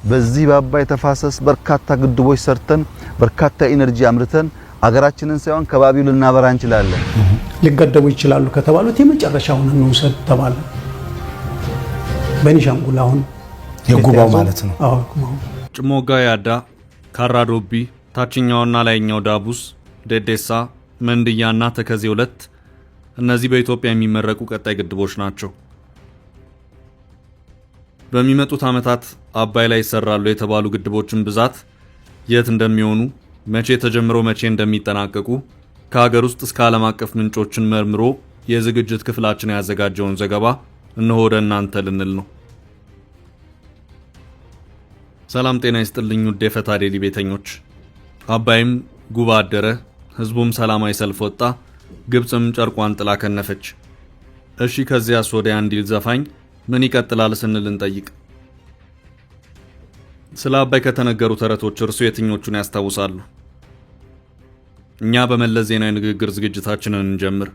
በዚህ በአባይ ተፋሰስ በርካታ ግድቦች ሰርተን በርካታ ኢነርጂ አምርተን አገራችንን ሳይሆን ከባቢው ልናበራ እንችላለን። ሊገደቡ ይችላሉ ከተባሉት የመጨረሻውን እንውሰድ ተባለ። በኒሻንጉል አሁን የጉባው ማለት ነው። አዎ ጭሞጋ ያዳ፣ ካራዶቢ፣ ታችኛውና ላይኛው ዳቡስ፣ ዴዴሳ፣ መንድያና ተከዜ ሁለት እነዚህ በኢትዮጵያ የሚመረቁ ቀጣይ ግድቦች ናቸው። በሚመጡት ዓመታት አባይ ላይ ይሰራሉ የተባሉ ግድቦችን ብዛት፣ የት እንደሚሆኑ፣ መቼ ተጀምረው መቼ እንደሚጠናቀቁ ከሀገር ውስጥ እስከ ዓለም አቀፍ ምንጮችን መርምሮ የዝግጅት ክፍላችን ያዘጋጀውን ዘገባ እነሆ ወደ እናንተ ልንል ነው። ሰላም ጤና ይስጥልኝ ውድ የፈታ ዴሊ ቤተኞች። አባይም ጉባ አደረ፣ ህዝቡም ሰላማዊ ሰልፍ ወጣ፣ ግብጽም ጨርቋን ጥላ ከነፈች። እሺ ከዚያስ ወዲያ እንዲል ዘፋኝ ምን ይቀጥላል ስንል እንጠይቅ። ስለ አባይ ከተነገሩ ተረቶች እርሱ የትኞቹን ያስታውሳሉ? እኛ በመለስ ዜናዊ ንግግር ዝግጅታችንን እንጀምር።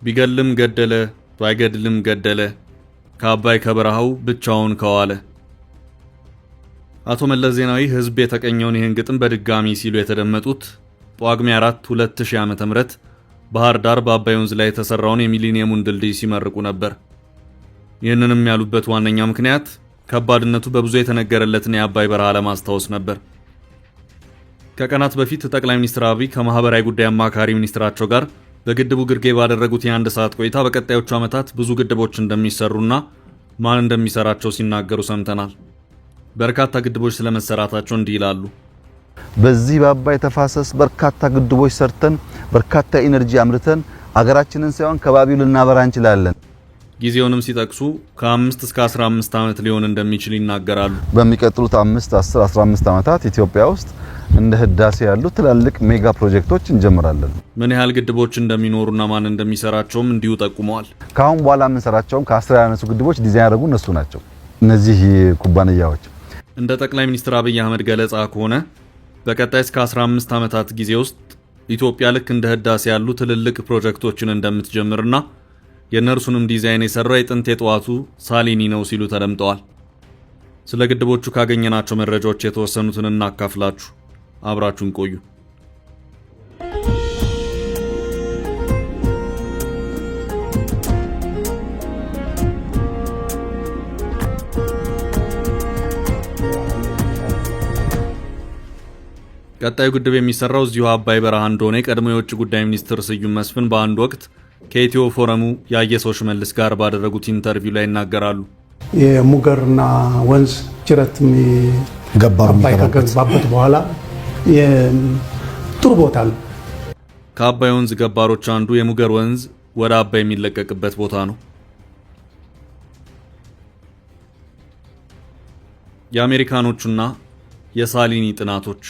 ቢገልም ገደለ፣ ባይገድልም ገደለ፣ ከአባይ ከበረሃው ብቻውን ከዋለ። አቶ መለስ ዜናዊ ህዝብ የተቀኘውን ይህን ግጥም በድጋሚ ሲሉ የተደመጡት ጳጉሜ 4 2000 ዓ.ም ባህር ዳር በአባይ ወንዝ ላይ የተሰራውን የሚሊኒየሙን ድልድይ ሲመርቁ ነበር። ይህንንም ያሉበት ዋነኛ ምክንያት ከባድነቱ በብዙ የተነገረለትን የአባይ በረሃ ለማስታወስ ነበር። ከቀናት በፊት ጠቅላይ ሚኒስትር አብይ ከማህበራዊ ጉዳይ አማካሪ ሚኒስትራቸው ጋር በግድቡ ግርጌ ባደረጉት የ1 ሰዓት ቆይታ በቀጣዮቹ ዓመታት ብዙ ግድቦች እንደሚሰሩና ማን እንደሚሰራቸው ሲናገሩ ሰምተናል። በርካታ ግድቦች ስለመሰራታቸው እንዲህ ይላሉ። በዚህ በአባይ ተፋሰስ በርካታ ግድቦች ሰርተን በርካታ ኢነርጂ አምርተን አገራችንን ሳይሆን ከባቢው ልናበራ እንችላለን። ጊዜውንም ሲጠቅሱ ከ5 እስከ 15 ዓመት ሊሆን እንደሚችል ይናገራሉ። በሚቀጥሉት 5 10 15 ዓመታት ኢትዮጵያ ውስጥ እንደ ህዳሴ ያሉ ትላልቅ ሜጋ ፕሮጀክቶች እንጀምራለን። ምን ያህል ግድቦች እንደሚኖሩና ማን እንደሚሰራቸውም እንዲሁ ጠቁመዋል። ካሁን በኋላ የምንሰራቸውም ከ10 ያነሱ ግድቦች ዲዛይን ያደረጉ እነሱ ናቸው። እነዚህ ኩባንያዎች እንደ ጠቅላይ ሚኒስትር አብይ አህመድ ገለጻ ከሆነ በቀጣይ እስከ 15 ዓመታት ጊዜ ውስጥ ኢትዮጵያ ልክ እንደ ህዳሴ ያሉ ትልልቅ ፕሮጀክቶችን እንደምትጀምርና የነርሱንም ዲዛይን የሰራው የጥንት የጠዋቱ ሳሊኒ ነው ሲሉ ተደምጠዋል። ስለ ግድቦቹ ካገኘናቸው መረጃዎች የተወሰኑትን እናካፍላችሁ። አብራችሁን ቆዩ። ቀጣዩ ግድብ የሚሰራው እዚሁ አባይ በረሃ እንደሆነ የቀድሞ የውጭ ጉዳይ ሚኒስትር ስዩም መስፍን በአንድ ወቅት ከኢትዮ ፎረሙ ያየሰው ሽመልስ ጋር ባደረጉት ኢንተርቪው ላይ ይናገራሉ። የሙገርና ወንዝ ጅረት አባይ ከገባበት በኋላ ጥሩ ቦታ ነው። ከአባይ ወንዝ ገባሮች አንዱ የሙገር ወንዝ ወደ አባይ የሚለቀቅበት ቦታ ነው። የአሜሪካኖቹና የሳሊኒ ጥናቶች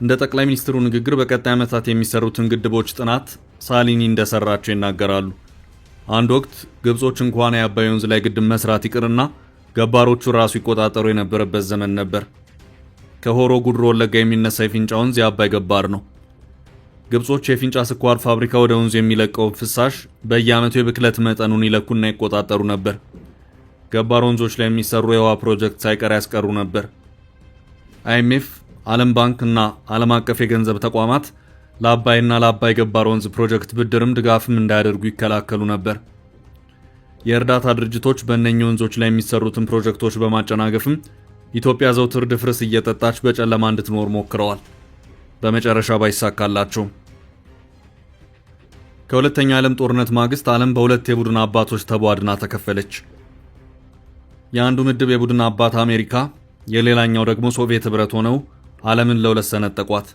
እንደ ጠቅላይ ሚኒስትሩ ንግግር በቀጣይ ዓመታት የሚሰሩትን ግድቦች ጥናት ሳሊኒ እንደሰራቸው ይናገራሉ። አንድ ወቅት ግብጾች እንኳን የአባይ ወንዝ ላይ ግድብ መስራት ይቅርና ገባሮቹ ራሱ ይቆጣጠሩ የነበረበት ዘመን ነበር። ከሆሮ ጉድሮ ወለጋ የሚነሳ የፊንጫ ወንዝ የአባይ ገባር ነው። ግብጾች የፊንጫ ስኳር ፋብሪካ ወደ ወንዙ የሚለቀው ፍሳሽ በየዓመቱ የብክለት መጠኑን ይለኩና ይቆጣጠሩ ነበር። ገባር ወንዞች ላይ የሚሰሩ የውሃ ፕሮጀክት ሳይቀር ያስቀሩ ነበር። አይኤምኤፍ፣ ዓለም ባንክ እና ዓለም አቀፍ የገንዘብ ተቋማት ለአባይና ለአባይ ገባር ወንዝ ፕሮጀክት ብድርም ድጋፍም እንዳያደርጉ ይከላከሉ ነበር። የእርዳታ ድርጅቶች በእነኚህ ወንዞች ላይ የሚሰሩትን ፕሮጀክቶች በማጨናገፍም ኢትዮጵያ ዘውትር ድፍርስ እየጠጣች በጨለማ እንድትኖር ሞክረዋል። በመጨረሻ ባይሳካላቸውም ከሁለተኛው ዓለም ጦርነት ማግስት ዓለም በሁለት የቡድን አባቶች ተቧድና ተከፈለች። የአንዱ ምድብ የቡድን አባት አሜሪካ፣ የሌላኛው ደግሞ ሶቪየት ህብረት ሆነው ዓለምን ለሁለት ሰነጠቋት።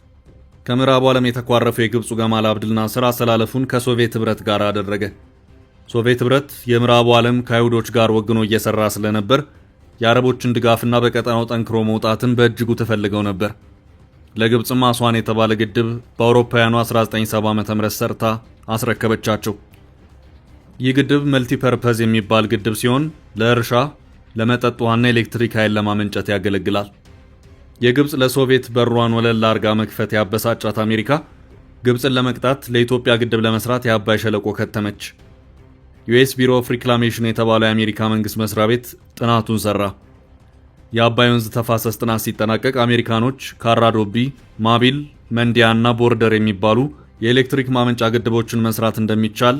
ከምዕራቡ ዓለም የተኳረፈው የግብፁ ገማል አብድል ናስር አሰላለፉን ከሶቪየት ህብረት ጋር አደረገ። ሶቪየት ህብረት የምዕራቡ ዓለም ከአይሁዶች ጋር ወግኖ እየሰራ ስለነበር የአረቦችን ድጋፍና በቀጠናው ጠንክሮ መውጣትን በእጅጉ ተፈልገው ነበር። ለግብፅም አስዋን የተባለ ግድብ በአውሮፓውያኑ 1970 ዓ.ም ሰርታ አስረከበቻቸው። ይህ ግድብ መልቲፐርፐዝ የሚባል ግድብ ሲሆን ለእርሻ፣ ለመጠጥ ውሃና ኤሌክትሪክ ኃይል ለማመንጨት ያገለግላል። የግብፅ ለሶቪየት በሯን ወለል አርጋ መክፈት ያበሳጫት አሜሪካ ግብፅን ለመቅጣት ለኢትዮጵያ ግድብ ለመስራት የአባይ ሸለቆ ከተመች። ዩኤስ ቢሮ ኦፍ ሪክላሜሽን የተባለው የአሜሪካ መንግስት መስሪያ ቤት ጥናቱን ሰራ። የአባይ ወንዝ ተፋሰስ ጥናት ሲጠናቀቅ አሜሪካኖች ካራዶቢ፣ ማቢል፣ መንዲያ እና ቦርደር የሚባሉ የኤሌክትሪክ ማመንጫ ግድቦችን መስራት እንደሚቻል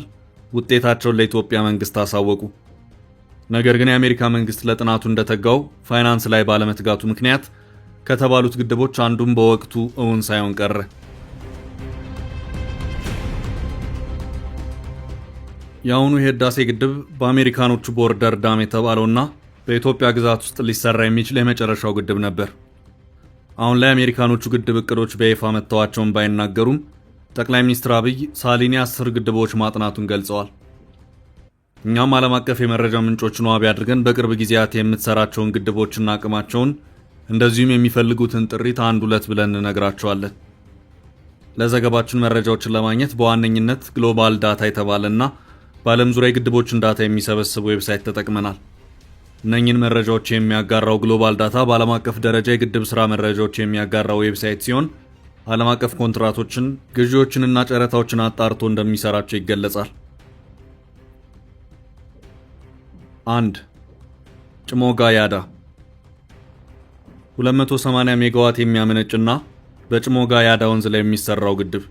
ውጤታቸውን ለኢትዮጵያ መንግስት አሳወቁ። ነገር ግን የአሜሪካ መንግስት ለጥናቱ እንደተጋው ፋይናንስ ላይ ባለመትጋቱ ምክንያት ከተባሉት ግድቦች አንዱም በወቅቱ እውን ሳይሆን ቀረ። የአሁኑ የህዳሴ ግድብ በአሜሪካኖቹ ቦርደር ዳም የተባለውና በኢትዮጵያ ግዛት ውስጥ ሊሰራ የሚችል የመጨረሻው ግድብ ነበር። አሁን ላይ አሜሪካኖቹ ግድብ እቅዶች በይፋ መተዋቸውን ባይናገሩም ጠቅላይ ሚኒስትር አብይ ሳሊኒ 10 ግድቦች ማጥናቱን ገልጸዋል። እኛም ዓለም አቀፍ የመረጃ ምንጮችን ዋቢ አድርገን በቅርብ ጊዜያት የምትሰራቸውን ግድቦችና አቅማቸውን እንደዚሁም የሚፈልጉትን ጥሪት አንድ ሁለት ብለን እንነግራቸዋለን። ለዘገባችን መረጃዎችን ለማግኘት በዋነኝነት ግሎባል ዳታ የተባለና በዓለም ዙሪያ የግድቦችን ዳታ የሚሰበስብ ዌብሳይት ተጠቅመናል። እነኚህን መረጃዎች የሚያጋራው ግሎባል ዳታ በዓለም አቀፍ ደረጃ የግድብ ስራ መረጃዎች የሚያጋራው ዌብሳይት ሲሆን ዓለም አቀፍ ኮንትራቶችን፣ ግዢዎችንና ጨረታዎችን አጣርቶ እንደሚሰራቸው ይገለጻል። 1. ጭሞጋ ያዳ 280 ሜጋዋት የሚያመነጭና በጭሞጋ ያዳ ወንዝ ላይ የሚሰራው ግድብ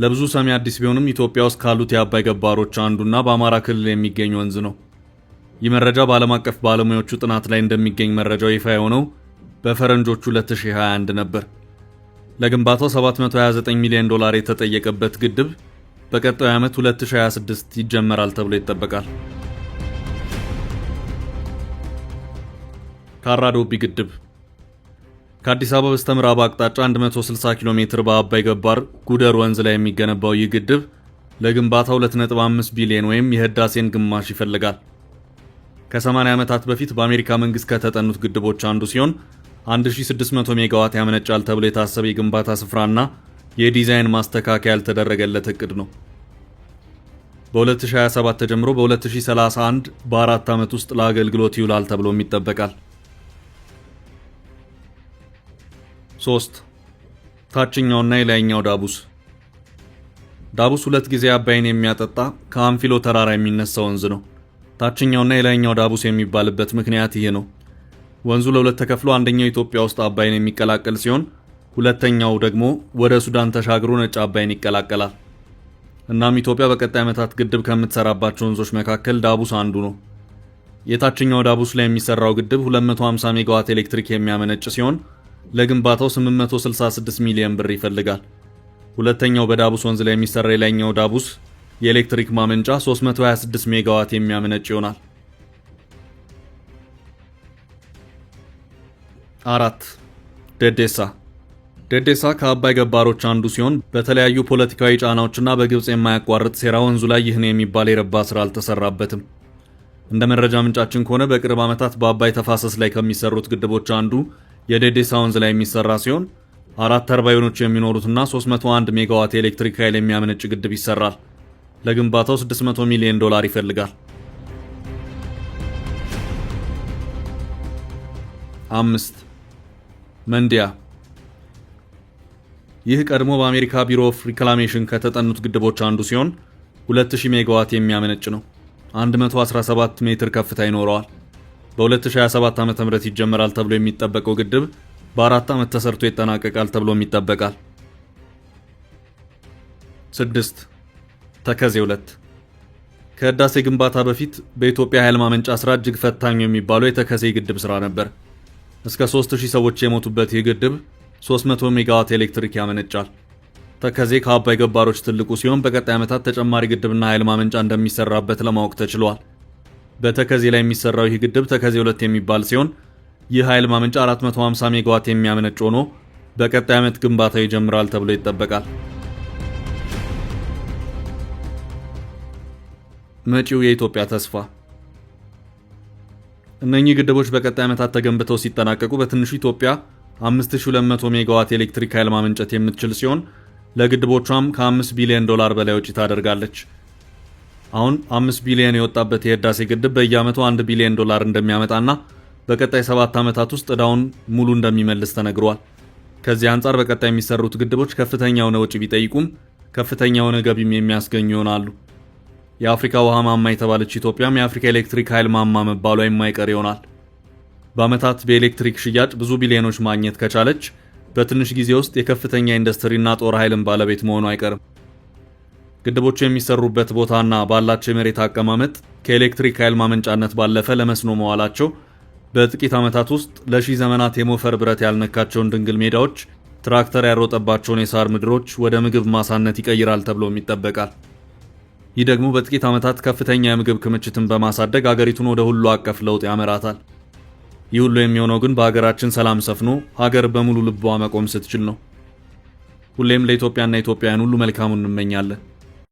ለብዙ ሰሚ አዲስ ቢሆንም ኢትዮጵያ ውስጥ ካሉት የአባይ ገባሮች አንዱና በአማራ ክልል የሚገኝ ወንዝ ነው። ይህ መረጃ በዓለም አቀፍ ባለሙያዎቹ ጥናት ላይ እንደሚገኝ መረጃው ይፋ የሆነው በፈረንጆቹ 2021 ነበር። ለግንባታው $729 ሚሊዮን የተጠየቀበት ግድብ በቀጣዩ ዓመት 2026 ይጀመራል ተብሎ ይጠበቃል። ካራዶቢ ግድብ ከአዲስ አበባ በስተምዕራብ አቅጣጫ 160 ኪሎ ሜትር በአባይ ገባር ጉደር ወንዝ ላይ የሚገነባው ይህ ግድብ ለግንባታው 2.5 ቢሊዮን ወይም የህዳሴን ግማሽ ይፈልጋል። ከ80 ዓመታት በፊት በአሜሪካ መንግስት ከተጠኑት ግድቦች አንዱ ሲሆን 1600 ሜጋዋት ያመነጫል ተብሎ የታሰበ የግንባታ ስፍራና የዲዛይን ማስተካከያ ያልተደረገለት እቅድ ነው። በ2027 ተጀምሮ በ2031 በ4 ዓመት ውስጥ ለአገልግሎት ይውላል ተብሎም ይጠበቃል። 3. ታችኛውና የላይኛው ዳቡስ ዳቡስ 2 ጊዜ አባይን የሚያጠጣ ከአንፊሎ ተራራ የሚነሳ ወንዝ ነው። ታችኛውና የላይኛው ዳቡስ የሚባልበት ምክንያት ይሄ ነው። ወንዙ ለሁለት ተከፍሎ አንደኛው ኢትዮጵያ ውስጥ አባይን የሚቀላቀል ሲሆን ሁለተኛው ደግሞ ወደ ሱዳን ተሻግሮ ነጭ አባይን ይቀላቀላል። እናም ኢትዮጵያ በቀጣይ ዓመታት ግድብ ከምትሰራባቸው ወንዞች መካከል ዳቡስ አንዱ ነው። የታችኛው ዳቡስ ላይ የሚሰራው ግድብ 250 ሜጋዋት ኤሌክትሪክ የሚያመነጭ ሲሆን ለግንባታው 866 ሚሊዮን ብር ይፈልጋል። ሁለተኛው በዳቡስ ወንዝ ላይ የሚሰራ የላይኛው ዳቡስ የኤሌክትሪክ ማመንጫ 326 ሜጋዋት የሚያመነጭ ይሆናል። 4. ደዴሳ ከአባይ ገባሮች አንዱ ሲሆን በተለያዩ ፖለቲካዊ ጫናዎችና በግብጽ የማያቋርጥ ሴራ ወንዙ ላይ ይህን የሚባል የረባ ስራ አልተሰራበትም። እንደ መረጃ ምንጫችን ከሆነ በቅርብ ዓመታት በአባይ ተፋሰስ ላይ ከሚሰሩት ግድቦች አንዱ የደዴሳ ወንዝ ላይ የሚሰራ ሲሆን 4 ተርባይኖች የሚኖሩትና 301 ሜጋዋት የኤሌክትሪክ ኃይል የሚያመነጭ ግድብ ይሰራል። ለግንባታው $600 ሚሊዮን ይፈልጋል። 5. መንዲያ ይህ ቀድሞ በአሜሪካ ቢሮ ኦፍ ሪክላሜሽን ከተጠኑት ግድቦች አንዱ ሲሆን 2000 ሜጋዋት የሚያመነጭ ነው። 117 ሜትር ከፍታ ይኖረዋል። በ2027 ዓ.ም ይጀመራል ተብሎ የሚጠበቀው ግድብ በ4 ዓመት ተሰርቶ ይጠናቀቃል ተብሎም ይጠበቃል። 6. ተከዜ 2 ከህዳሴ ግንባታ በፊት በኢትዮጵያ ኃይል ማመንጫ ስራ እጅግ ፈታኝ የሚባለው የተከዜ ግድብ ስራ ነበር። እስከ 3000 ሰዎች የሞቱበት ይህ ግድብ 300 ሜጋዋት ኤሌክትሪክ ያመነጫል። ተከዜ ከአባይ ገባሮች ትልቁ ሲሆን በቀጣይ ዓመታት ተጨማሪ ግድብና ኃይል ማመንጫ እንደሚሰራበት ለማወቅ ተችሏል። በተከዜ ላይ የሚሰራው ይህ ግድብ ተከዜ 2 የሚባል ሲሆን ይህ ኃይል ማመንጫ 450 ሜጋዋት የሚያመነጭ ሆኖ በቀጣይ ዓመት ግንባታው ይጀምራል ተብሎ ይጠበቃል። መጪው የኢትዮጵያ ተስፋ እነኚህ ግድቦች በቀጣይ ዓመታት ተገንብተው ሲጠናቀቁ በትንሹ ኢትዮጵያ 5200 ሜጋዋት ኤሌክትሪክ ኃይል ማመንጨት የምትችል ሲሆን ለግድቦቿም ከ5 ቢሊዮን በላይ ወጪ ታደርጋለች። አሁን 5 ቢሊዮን የወጣበት የህዳሴ ግድብ በየዓመቱ $1 ቢሊዮን እንደሚያመጣና በቀጣይ 7 ዓመታት ውስጥ ዕዳውን ሙሉ እንደሚመልስ ተነግሯል። ከዚህ አንጻር በቀጣይ የሚሰሩት ግድቦች ከፍተኛ የሆነ ወጪ ቢጠይቁም ከፍተኛ የሆነ ገቢም የሚያስገኙ ይሆናሉ። የአፍሪካ ውሃ ማማ የተባለች ኢትዮጵያም የአፍሪካ ኤሌክትሪክ ኃይል ማማ መባሏ የማይቀር ይሆናል። በዓመታት በኤሌክትሪክ ሽያጭ ብዙ ቢሊዮኖች ማግኘት ከቻለች በትንሽ ጊዜ ውስጥ የከፍተኛ ኢንዱስትሪና ጦር ኃይልን ባለቤት መሆኑ አይቀርም። ግድቦቹ የሚሰሩበት ቦታና ባላቸው የመሬት አቀማመጥ ከኤሌክትሪክ ኃይል ማመንጫነት ባለፈ ለመስኖ መዋላቸው በጥቂት ዓመታት ውስጥ ለሺህ ዘመናት የሞፈር ብረት ያልነካቸውን ድንግል ሜዳዎች፣ ትራክተር ያሮጠባቸውን የሳር ምድሮች ወደ ምግብ ማሳነት ይቀይራል ተብሎም ይጠበቃል። ይህ ደግሞ በጥቂት ዓመታት ከፍተኛ የምግብ ክምችትን በማሳደግ አገሪቱን ወደ ሁሉ አቀፍ ለውጥ ያመራታል። ይህ ሁሉ የሚሆነው ግን በሀገራችን ሰላም ሰፍኖ ሀገር በሙሉ ልቧ መቆም ስትችል ነው። ሁሌም ለኢትዮጵያና ኢትዮጵያውያን ሁሉ መልካሙን እንመኛለን።